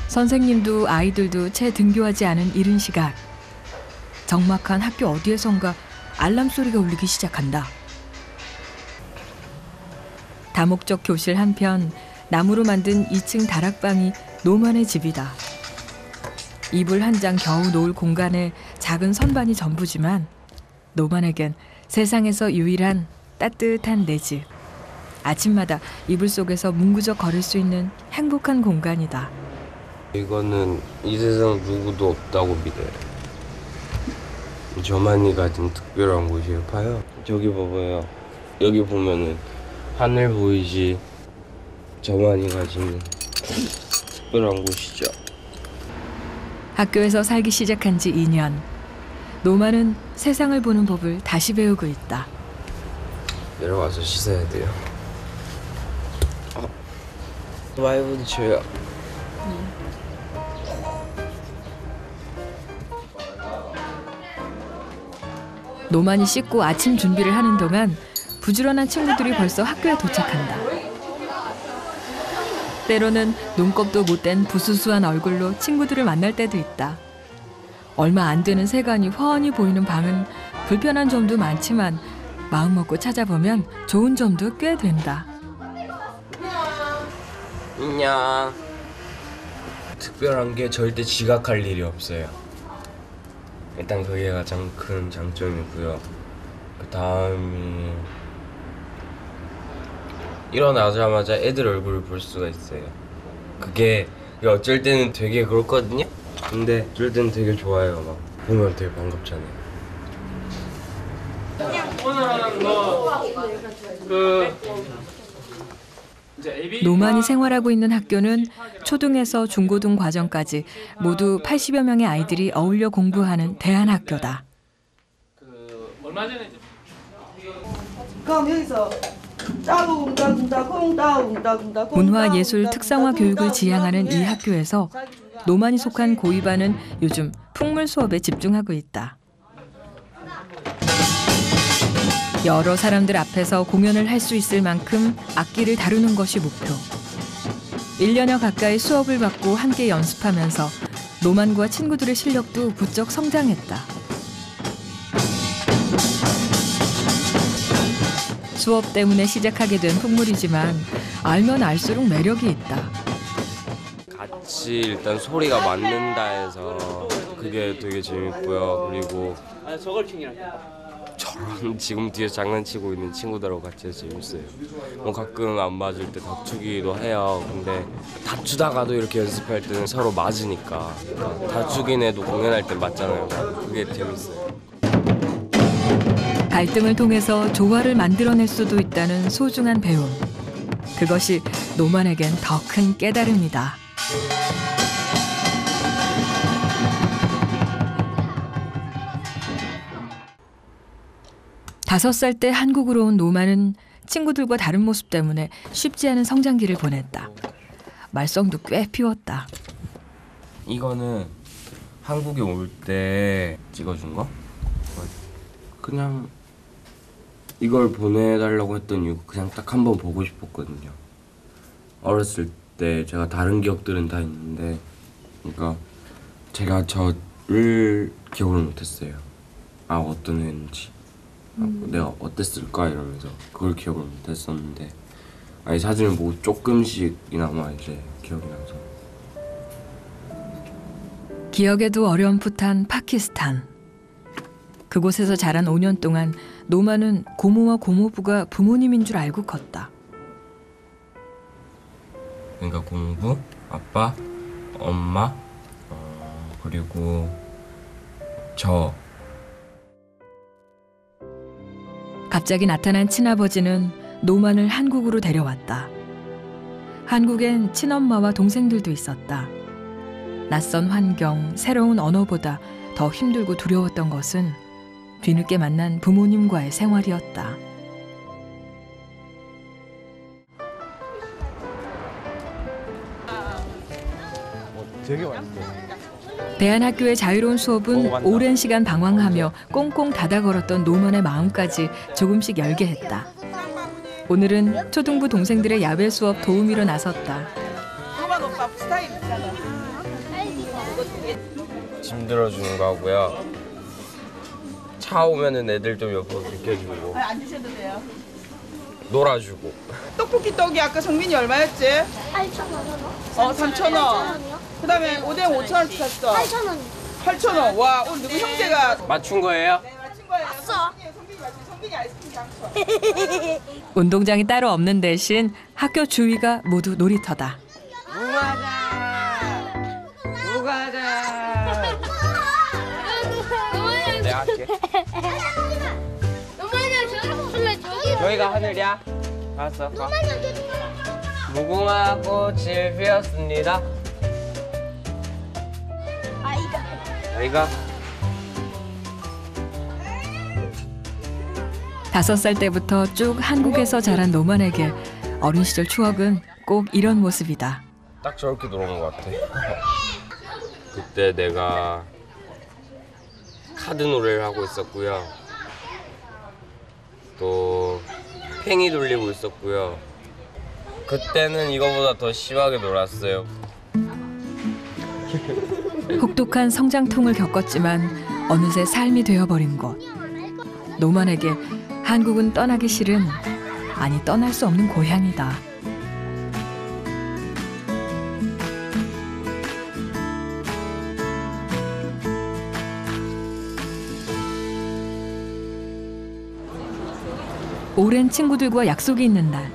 선생님도 아이들도 채 등교하지 않은 이른 시각. 적막한 학교 어디에선가 알람 소리가 울리기 시작한다. 다목적 교실 한편 나무로 만든 2층 다락방이 노만의 집이다. 이불 한 장 겨우 놓을 공간에 작은 선반이 전부지만 노만에겐 세상에서 유일한 따뜻한 내 집. 아침마다 이불 속에서 뭉구적 거릴 수 있는 행복한 공간이다. 이거는 이 세상 누구도 없다고 믿어요. 저만이 가진 특별한 곳이에요. 봐요. 저기 봐봐요. 여기 보면은 하늘 보이지? 저만이 가진 특별한 곳이죠. 학교에서 살기 시작한 지 2년. 노만은 세상을 보는 법을 다시 배우고 있다. 내려와서 씻어야 돼요. 많이 부딪혀요. 노만이 씻고 아침 준비를 하는 동안 부지런한 친구들이 벌써 학교에 도착한다. 때로는 눈곱도 못된 부수수한 얼굴로 친구들을 만날 때도 있다. 얼마 안 되는 세간이 훤히 보이는 방은 불편한 점도 많지만 마음 먹고 찾아보면 좋은 점도 꽤 된다. 안녕. 특별한 게 절대 지각할 일이 없어요. 일단 그게 가장 큰 장점이고요. 그 다음이 일어나자마자 애들 얼굴을 볼 수가 있어요. 그게 어쩔 때는 되게 그렇거든요. 근데 어쩔 때는 되게 좋아요. 막 보면 되게 반갑잖아요. 노만이 생활하고 있는 학교는 초등에서 중고등 과정까지 모두 80여 명의 아이들이 어울려 공부하는 대안학교다. 얼마 전에 그럼 여기서 문화예술 특성화 교육을 지향하는 이 학교에서 노만이 속한 고이반은 요즘 풍물 수업에 집중하고 있다. 여러 사람들 앞에서 공연을 할 수 있을 만큼 악기를 다루는 것이 목표. 1년여 가까이 수업을 받고 함께 연습하면서 노만과 친구들의 실력도 부쩍 성장했다. 수업 때문에 시작하게 된 풍물이지만 알면 알수록 매력이 있다. 같이 일단 소리가 맞는다 해서 그게 되게 재밌고요. 그리고 저런 지금 뒤에 장난치고 있는 친구들하고 같이 해서 재밌어요. 뭐 가끔 안 맞을 때 다투기도 해요. 근데 다투다가도 이렇게 연습할 때는 서로 맞으니까 다투긴 해도 공연할 때 맞잖아요. 그게 재밌어요. 갈등을 통해서 조화를 만들어낼 수도 있다는 소중한 배움. 그것이 노만에겐 더 큰 깨달음이다. 5살 때 한국으로 온 노만은 친구들과 다른 모습 때문에 쉽지 않은 성장기를 보냈다. 말썽도 꽤 피웠다. 이거는 한국에 올 때 찍어준 거? 그냥 이걸 보내달라고 했던 이유 그냥 딱 한 번 보고 싶었거든요. 어렸을 때 제가 다른 기억들은 다 있는데 그러니까 제가 저를 기억을 못했어요. 아 어떤 애인지 내가 어땠을까 이러면서 그걸 기억을 못했었는데 이 사진을 보고 조금씩이나마 이제 기억이 나서. 기억에도 어렴풋한 파키스탄. 그곳에서 자란 5년 동안 노만은 고모와 고모부가 부모님인 줄 알고 컸다. 그러니까 고모부, 아빠, 엄마, 그리고 저. 갑자기 나타난 친아버지는 노만을 한국으로 데려왔다. 한국엔 친엄마와 동생들도 있었다. 낯선 환경, 새로운 언어보다 더 힘들고 두려웠던 것은 뒤늦게 만난 부모님과의 생활이었다. 되게 맛있어. 대안학교의 자유로운 수업은 오랜 시간 방황하며 꽁꽁 닫아 걸었던 노만의 마음까지 조금씩 열게 했다. 오늘은 초등부 동생들의 야외 수업 도우미로 나섰다. 노만 오빠 스타일 있잖아. 짐 들어주는 거 하고요. 차 오면은 애들 좀 옆으로 비켜주고. 앉으셔도 돼요. 놀아주고. 떡볶이 떡이 아까 정민이 얼마였지? 8,000원. 3,000원. 그다음에 오뎅 5,000원 샀어. 8,000원. 8,000원. 와, 오늘 누구 형제가 맞춘 거예요? 맞춘 거예요. 왔어. 성빈이 맞지? 성빈이 아이스크림 당첨. 운동장이 따로 없는 대신 학교 주위가 모두 놀이터다. 내가 할게. 여기가 하늘이야? 알았어. 가. 무궁화 꽃이 피었습니다. 여기가 5살 때부터 쭉 한국에서 자란 노만에게 어린 시절 추억은 꼭 이런 모습이다. 딱 저렇게 놀아온 것 같아. 그때 내가 카드 노래를 하고 있었고요. 또 팽이 돌리고 있었고요. 그때는 이거보다 더 심하게 놀았어요. 혹독한 성장통을 겪었지만 어느새 삶이 되어버린 곳. 노만에게 한국은 떠나기 싫은, 아니 떠날 수 없는 고향이다. 오랜 친구들과 약속이 있는 날.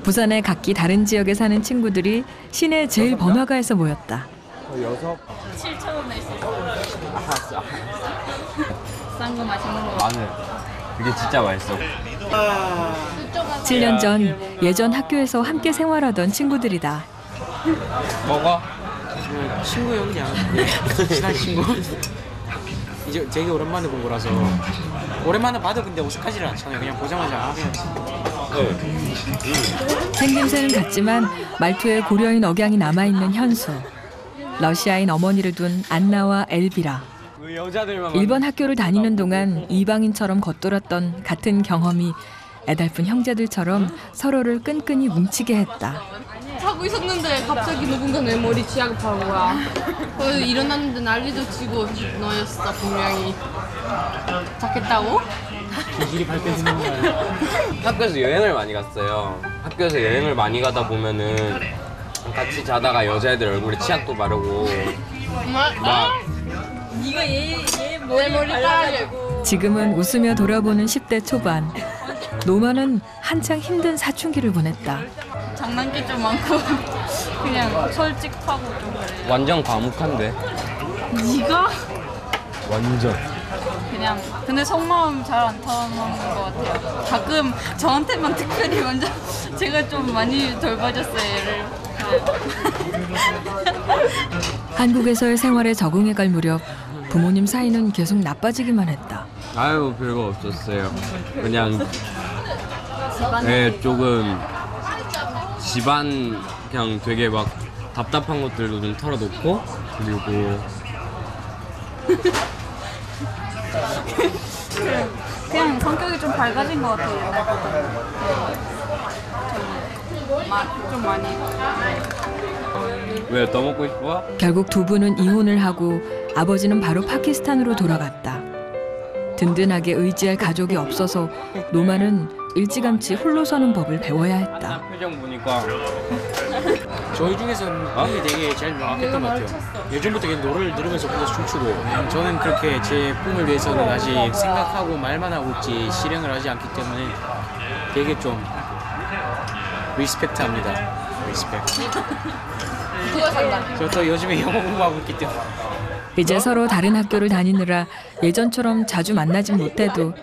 부산의 각기 다른 지역에 사는 친구들이 시내 제일 번화가에서 모였다. 7,000원 낼 수 있어. 싼 거 맛있는 거. 마늘. 그게 진짜 맛있어. 7년 전 예전 학교에서 함께 생활하던 친구들이다. 먹어? 친구예요 그냥 친한 친구. 이제 되게 오랜만에 본 거라서 오랜만에 봐도 근데 어색하지를 않잖아요. 그냥 보자마자 하면 생김새는 같지만 말투에 고려인 억양이 남아있는 현수. 러시아인 어머니를 둔 안나와 엘비라. 그 여자들만 일본 학교를 다니는 동안 이방인처럼 겉돌았던 같은 경험이 애달픈 형제들처럼 서로를 끈끈이 뭉치게 했다. 자고 있었는데 갑자기 누군가 내 머리 쥐약하는 거야. 그래서 일어났는데 난리도 치고 너였어 분명히. 잡겠다고? 길이 발끈해지는 거야. 학교에서 여행을 많이 갔어요. 학교에서 여행을 많이 가다 보면은 같이 자다가 여자애들 얼굴에 치약도 바르고 막 네가 얘 머리 깔아주고. 지금은 웃으며 돌아보는 10대 초반. 노만은 한창 힘든 사춘기를 보냈다. 장난기 좀 많고 그냥 솔직하고 좀 그래. 완전 과묵한데. 네가? 완전. 그냥 근데 속마음 잘 안 터놓는 것 같아요. 가끔 저한테만 특별히 먼저 제가 좀 많이 돌봐줬어요. 얘를. 한국에서의 생활에 적응해갈 무렵 부모님 사이는 계속 나빠지기만 했다. 아유 별거 없었어요. 그냥 조금 집안 그냥 되게 막 답답한 것들도 좀 털어놓고 그리고 그냥 성격이 좀 밝아진 것 같아요. 좀 많이. 왜 더 먹고 싶어? 결국 두 분은 이혼을 하고 아버지는 바로 파키스탄으로 돌아갔다. 든든하게 의지할 가족이 없어서 노만은 일찌감치 홀로 서는 법을 배워야 했다. 표정 보니까 저희 중에서는 형이 되게 제일 명확했던 것 같아요. 예전부터 계속 노래를 들으면서 혼자 춤추고 저는 그렇게 제 꿈을 위해서는 아직 생각하고 말만 하고 있지 실행을 하지 않기 때문에 되게 좀 리스펙트합니다. 리스펙트. 저도 요즘에 영어 공부하고 있기 때문에 이제 서로 다른 학교를 다니느라 예전처럼 자주 만나진 못해도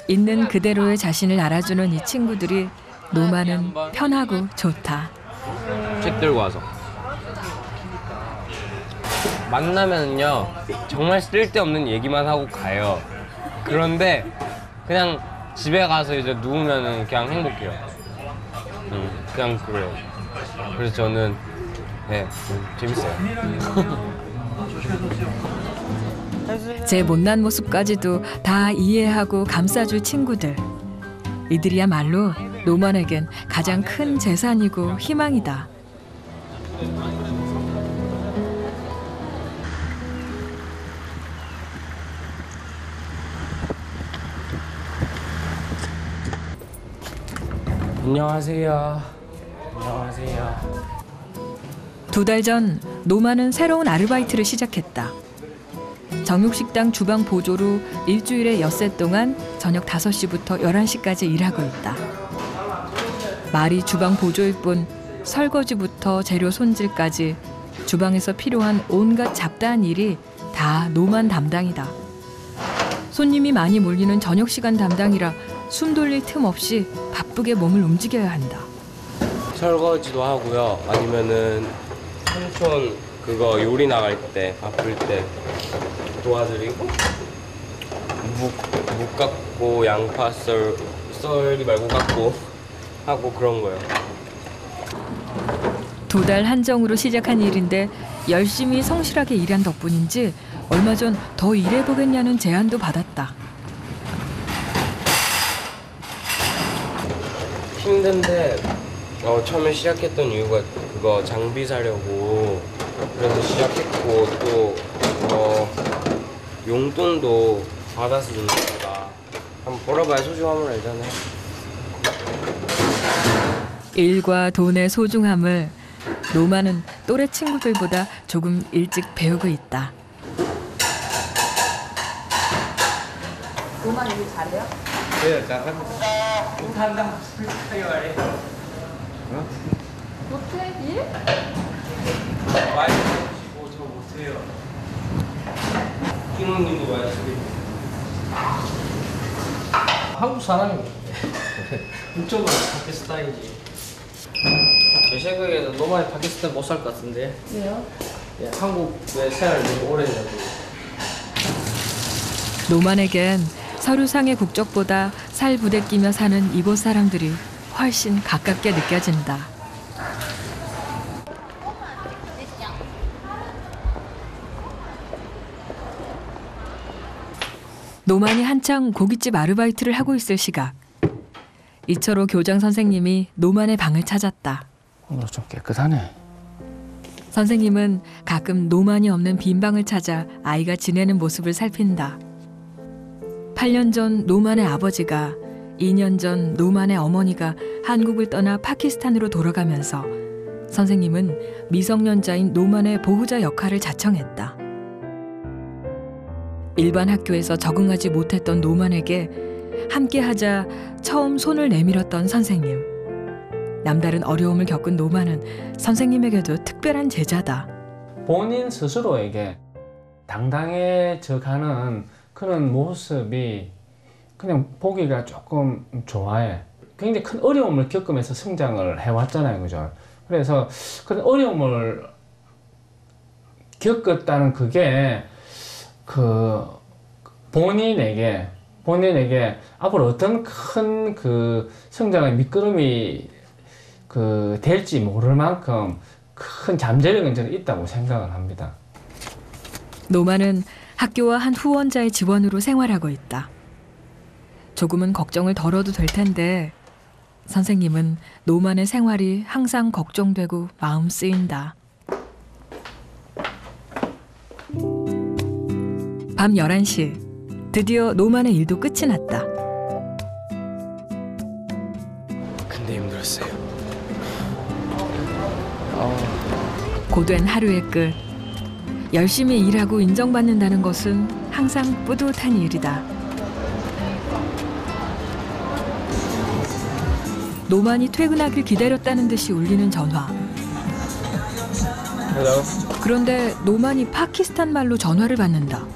있는 그대로의 자신을 알아주는 이 친구들이 노만은 편하고 좋다. 책 들고 와서 만나면요 정말 쓸데없는 얘기만 하고 가요. 그런데 그냥 집에 가서 이제 누우면은 그냥 행복해요. 그냥 그래요. 그래서 저는 재밌어요. 제 못난 모습까지도 다 이해하고 감싸줄 친구들. 이들이야말로 노만에겐 가장 큰 재산이고 희망이다. 안녕하세요. 안녕하세요. 2달 전 노마는 새로운 아르바이트를 시작했다. 정육식당 주방 보조로 일주일에 엿새 동안 저녁 5시부터 11시까지 일하고 있다. 말이 주방 보조일 뿐 설거지부터 재료 손질까지 주방에서 필요한 온갖 잡다한 일이 다 노만 담당이다. 손님이 많이 몰리는 저녁 시간 담당이라 숨 돌릴 틈 없이 바쁘게 몸을 움직여야 한다. 설거지도 하고요. 아니면은 삼촌 그거 요리 나갈 때 바쁠 때 도와드리고 묵 깎고 양파 썰기 말고 깎고 하고 그런 거요. 2달 한정으로 시작한 일인데 열심히 성실하게 일한 덕분인지 얼마 전 더 일해보겠냐는 제안도 받았다. 힘든데 처음에 시작했던 이유가 그거 장비 사려고 그래서 시작했고 또 용돈도 받았으니까 한번 벌어봐야 소중함을 알잖아요. 일과 돈의 소중함을 노마는 또래 친구들보다 조금 일찍 배우고 있다. 노만 일 잘해요? 네, 잘합니다. 못해? 일? 저 못해요. 김웅님도 많이 쓰고. 한국 사람이 국적은 파키스탄이지. 제 생각에는 노마이 파키스탄 못 살 것 같은데. 왜요? 예, 한국에 생활을 너무 오래 해가지고. 노만에겐 서류상의 국적보다 살 부대끼며 사는 이곳 사람들이 훨씬 가깝게 느껴진다. 노만이 한창 고깃집 아르바이트를 하고 있을 시각, 이철호 교장 선생님이 노만의 방을 찾았다. 오늘 좀 깨끗하네. 선생님은 가끔 노만이 없는 빈 방을 찾아 아이가 지내는 모습을 살핀다. 8년 전 노만의 아버지가, 2년 전 노만의 어머니가 한국을 떠나 파키스탄으로 돌아가면서 선생님은 미성년자인 노만의 보호자 역할을 자청했다. 일반 학교에서 적응하지 못했던 노만에게 함께하자 처음 손을 내밀었던 선생님. 남다른 어려움을 겪은 노만은 선생님에게도 특별한 제자다. 본인 스스로에게 당당해져가는 그런 모습이 그냥 보기가 조금 좋아해. 굉장히 큰 어려움을 겪으면서 성장을 해왔잖아요, 그죠? 그래서 그런 어려움을 겪었다는 그게 그 본인에게 앞으로 어떤 큰 그 성장의 밑거름이 그 될지 모를 만큼 큰 잠재력은 저는 있다고 생각을 합니다. 노만은 학교와 한 후원자의 지원으로 생활하고 있다. 조금은 걱정을 덜어도 될 텐데 선생님은 노만의 생활이 항상 걱정되고 마음 쓰인다. 밤 11시, 드디어 노만의 일도 끝이 났다. 근데 힘들었어요. 고된 하루의 끝. 열심히 일하고 인정받는다는 것은 항상 뿌듯한 일이다. 노만이 퇴근하길 기다렸다는 듯이 울리는 전화. Hello. 그런데 노만이 파키스탄 말로 전화를 받는다.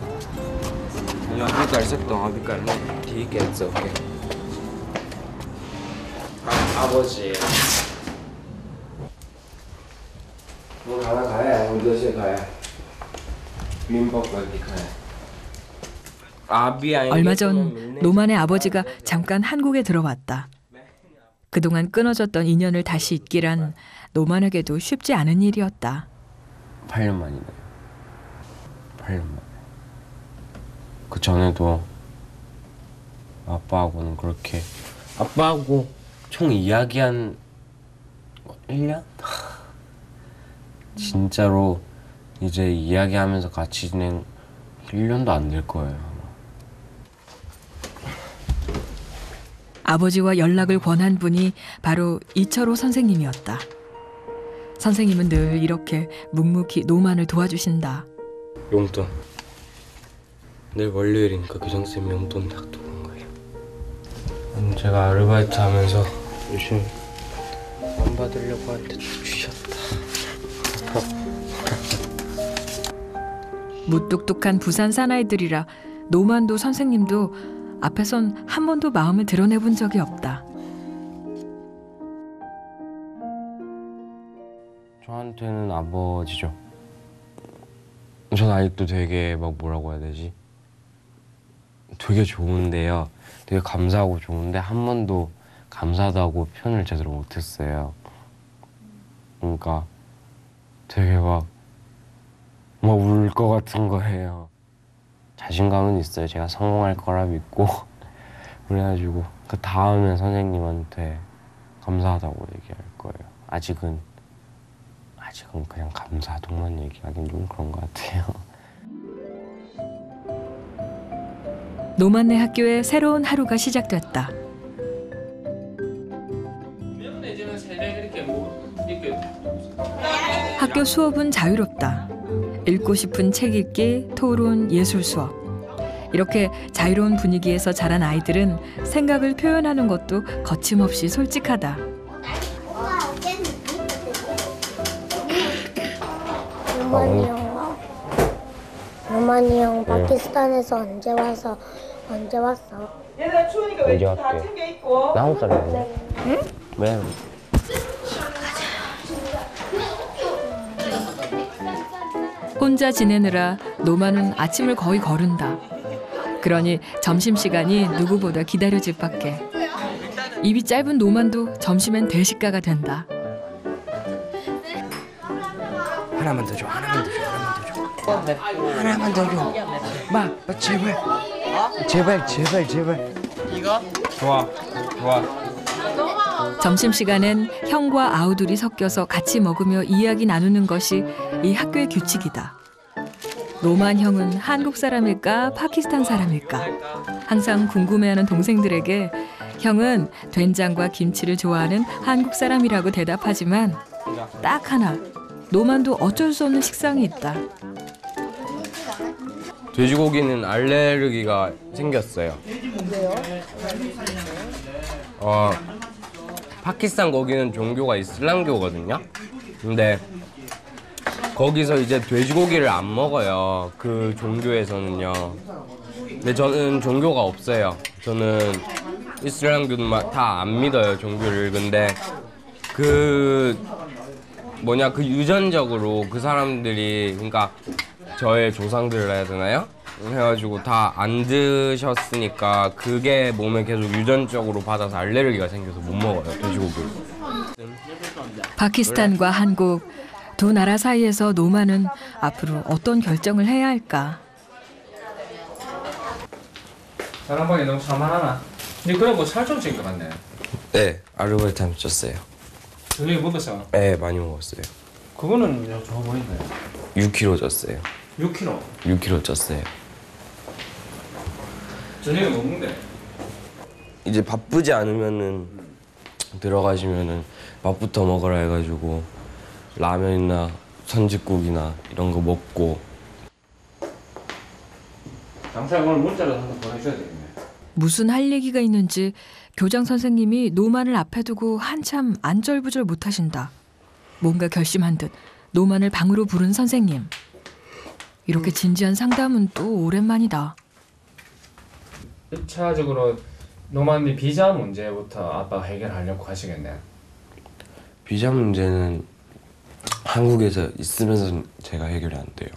अभी कर सकता हूँ अभी करना ठीक है it's okay. 아버지. 뭐 하나 가야 어디서 가야. 민법까지 가야. 얼마 전 노만의 아버지가 잠깐 한국에 들어왔다. 그동안 끊어졌던 인연을 다시 잇기란 노만에게도 쉽지 않은 일이었다. 8년 만이네요. 8년 만. 그 전에도 아빠하고는 그렇게 아빠하고 총 이야기한 1년? 진짜로 이제 이야기하면서 같이 지낸 1년도 안 될 거예요. 아버지와 연락을 권한 분이 바로 이철호 선생님이었다. 선생님은 늘 이렇게 묵묵히 노만을 도와주신다. 용돈. 내일 월요일이니까 교장쌤이 용돈 딱 들어온 거예요. 제가 아르바이트 하면서 열심히 안 받으려고 할 때 주셨다. 무뚝뚝한 부산 사나이들이라 노만도 선생님도 앞에선 한 번도 마음을 드러내본 적이 없다. 저한테는 아버지죠. 전 아직도 되게 막 뭐라고 해야 되지? 되게 좋은데요. 되게 감사하고 좋은데 한 번도 감사하다고 표현을 제대로 못했어요. 그러니까 되게 막 울 것 같은 거예요. 자신감은 있어요. 제가 성공할 거라 믿고 그래가지고 그 다음에 선생님한테 감사하다고 얘기할 거예요. 아직은 그냥 감사하동만 얘기하긴 좀 그런 것 같아요. 노만네 학교에 새로운 하루가 시작됐다. 학교 수업은 자유롭다. 읽고 싶은 책 읽기, 토론, 예술 수업. 이렇게 자유로운 분위기에서 자란 아이들은 생각을 표현하는 것도 거침없이 솔직하다. 로마니 형 파키스탄에서 언제 왔어? 얘들아 추우니까 언제 외투 다 갈게? 챙겨 입고. 나 한국 사람이야. 네. 왜? 혼자 지내느라 노만은 아침을 거의 거른다. 그러니 점심시간이 누구보다 기다려질 밖에. 입이 짧은 노만도 점심엔 대식가가 된다. 하나만 더 줘. 하나만 더 줘. 마, 제발. 이거? 좋아. 점심시간엔 형과 아우들이 섞여서 같이 먹으며 이야기 나누는 것이 이 학교의 규칙이다. 노만 형은 한국 사람일까 파키스탄 사람일까 항상 궁금해하는 동생들에게 형은 된장과 김치를 좋아하는 한국 사람이라고 대답하지만 딱 하나 노만도 어쩔 수 없는 식상이 있다. 돼지고기는 알레르기가 생겼어요. 왜요? 파키스탄 거기는 종교가 이슬람교거든요. 근데 거기서 이제 돼지고기를 안 먹어요. 그 종교에서는요. 근데 저는 종교가 없어요. 저는 이슬람교는 다 안 믿어요, 종교를. 근데 그 유전적으로 그 사람들이, 그러니까 저의 조상들을 해야 되나요? 해가지고 다 안 드셨으니까 그게 몸에 계속 유전적으로 받아서 알레르기가 생겨서 못 먹어요, 돼지고기를. 파키스탄과 한국 두 나라 사이에서 노만은 앞으로 어떤 결정을 해야 할까? 사랑방이 너무 살만하나? 니 그래 뭐 살 좀 찐 것 같네. 네, 아르바이트 하면 쪘어요. 저녁에 먹었어? 네, 많이 먹었어요. 그거는 좋아 보이네. 6kg 쪘어요. 6kg? 6kg 쪘어요. 저녁에 뭐 먹는데? 이제 바쁘지 않으면은 들어가시면은 밥부터 먹으라 해가지고 라면이나 선짓국이나 이런 거 먹고. 당장 오늘 문자로 한번 보내줘야 되겠네. 무슨 할 얘기가 있는지 교장 선생님이 노만을 앞에 두고 한참 안절부절 못하신다. 뭔가 결심한 듯 노만을 방으로 부른 선생님. 이렇게 진지한 상담은 또 오랜만이다. 1차적으로 노만이 비자 문제부터 아빠가 해결하려고 하시겠네. 비자 문제는 한국에서 있으면서 제가 해결이 안 돼요.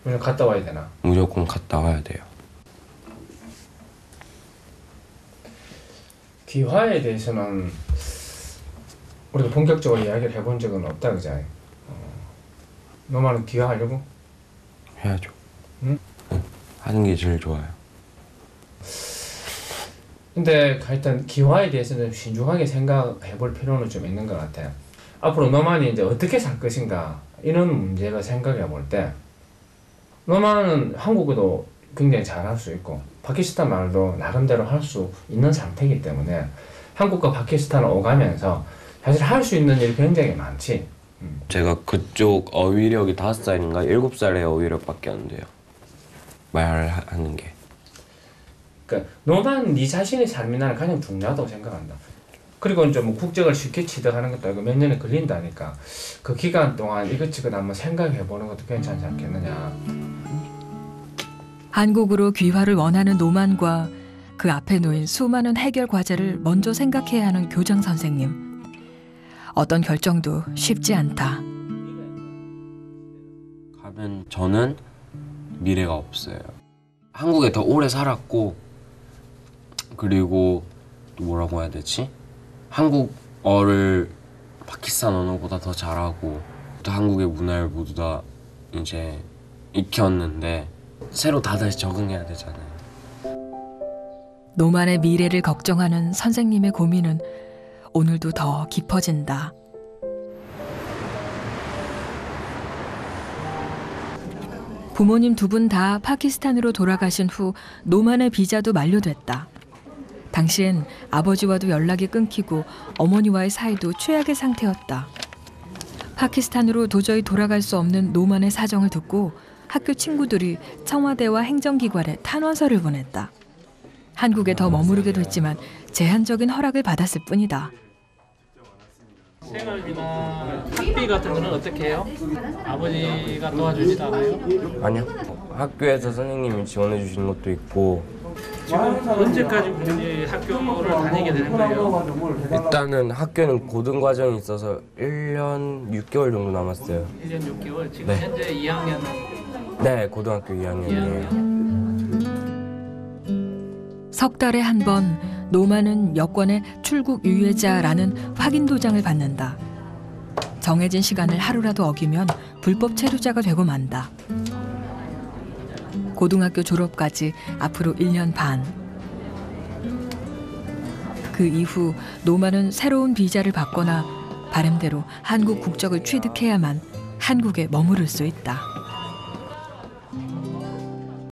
그냥 갔다 와야 되나? 무조건 갔다 와야 돼요. 귀화에 대해서는 우리가 본격적으로 이야기를 해본 적은 없다, 그죠? 노만은 귀화하려고? 해야죠. 응? 네, 하는 게 제일 좋아요. 근데 일단 귀화에 대해서는 신중하게 생각해 볼 필요는 좀 있는 것 같아요. 앞으로 노만이 이제 어떻게 살 것인가 이런 문제를 생각해 볼 때 노만은 한국에도 굉장히 잘할 수 있고 파키스탄 말도 나름대로 할 수 있는 상태이기 때문에 한국과 파키스탄을 오가면서 사실 할 수 있는 일이 굉장히 많지. 제가 그쪽 어휘력이 5살인가 7살의 어휘력밖에 안 돼요. 말하는 게. 그러니까 너만 네 자신의 삶이 나는 가장 중요하다고 생각한다. 그리고 이제 뭐 국적을 쉽게 취득하는 것도 아니고 몇 년이 걸린다니까 그 기간 동안 이것저것 한번 생각해보는 것도 괜찮지 않겠느냐. 한국으로 귀화를 원하는 노만과 그 앞에 놓인 수많은 해결 과제를 먼저 생각해야 하는 교장 선생님. 어떤 결정도 쉽지 않다. 가면 저는 미래가 없어요. 한국에 더 오래 살았고 그리고 또 뭐라고 해야 되지? 한국어를 파키스탄 언어보다 더 잘하고 또 한국의 문화를 모두 다 이제 익혔는데 새로 다시 적응해야 되잖아요. 노만의 미래를 걱정하는 선생님의 고민은 오늘도 더 깊어진다. 부모님 2분 다 파키스탄으로 돌아가신 후 노만의 비자도 만료됐다. 당시엔 아버지와도 연락이 끊기고 어머니와의 사이도 최악의 상태였다. 파키스탄으로 도저히 돌아갈 수 없는 노만의 사정을 듣고 학교 친구들이 청와대와 행정기관에 탄원서를 보냈다. 한국에 더 머무르게 됐지만 제한적인 허락을 받았을 뿐이다. 생활비나 학비 같은 거는 어떻게 해요? 아버지가 도와주지도 않아요? 아니요. 학교에서 선생님이 지원해 주시는 것도 있고 지금 언제까지 이제 학교를 다니게 되는 거예요? 일단은 학교는 고등 과정이 있어서 1년 6개월 정도 남았어요. 1년 6개월? 지금 네. 현재 2학년? 네, 고등학교 2학년이에요. 석 달에 한 번 노만은 여권의 출국 유예자라는 확인 도장을 받는다. 정해진 시간을 하루라도 어기면 불법 체류자가 되고 만다. 고등학교 졸업까지 앞으로 1년 반. 그 이후 노만은 새로운 비자를 받거나 바람대로 한국 국적을 취득해야만 한국에 머무를 수 있다.